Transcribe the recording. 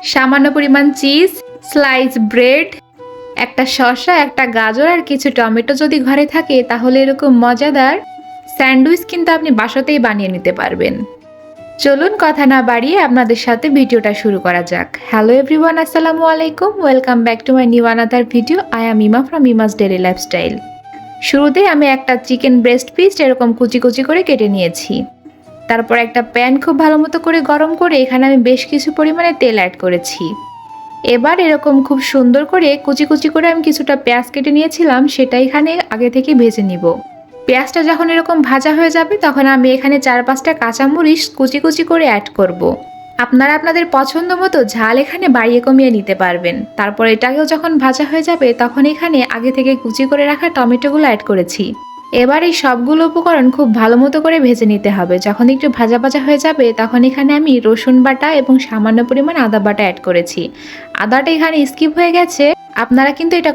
সামান্য পরিমাণ cheese, slice bread, একটা শসা, একটা গাজর আর কিছু টমেটো যদি ঘরে থাকে তাহলে এরকম মজাদার স্যান্ডউইচ কিন্তু আপনি বাসাতেই বানিয়ে নিতে পারবেন। চলুন কথা না বাড়িয়ে আপনাদের সাথে ভিডিওটা শুরু করা যাক। হ্যালো এভরিওয়ান, আসসালামু আলাইকুম, welcome back to my new another video. I am ইমা ফ্রম ইমাস ডেইলি লাইফস্টাইল। শুরুতেই আমি একটা চিকেন ব্রেস্ট পিস এরকম কুচি কুচি করে কেটে নিয়েছি। তারপর একটা প্যান খুব ভালো মতো করে গরম করে এখানে আমি বেশ কিছু পরিমাণে তেল অ্যাড করেছি। এবার এরকম খুব সুন্দর করে কুচি কুচি করে আমি কিছুটা পেঁয়াজ কেটে নিয়েছিলাম, সেটা এখানে আগে থেকে ভেজে নিব। পেঁয়াজটা যখন এরকম ভাজা হয়ে যাবে তখন আমি এখানে 4-5টা কাঁচামরিচ কুচি কুচি করে অ্যাড করব। আপনারা আপনাদের পছন্দ মতো ঝাল এখানে বাড়িয়ে কমিয়ে নিতে পারবেন। তারপর এটাকেও যখন ভাজা হয়ে যাবে তখন এখানে আগে থেকে কুচি করে রাখা টমেটোগুলো অ্যাড করেছি। এবার এই সবগুলো উপকরণ খুব ভালো মতো করে ভেজে নিতে হবে। যখন একটু ভাজা ভাজা হয়ে যাবে তখন এখানে আমি রসুন বাটা এবং সামান্য পরিমাণ আদা বাটা অ্যাড করেছি। আদাটা এখানে স্কিপ হয়ে গেছে, আপনারা কিন্তু এটা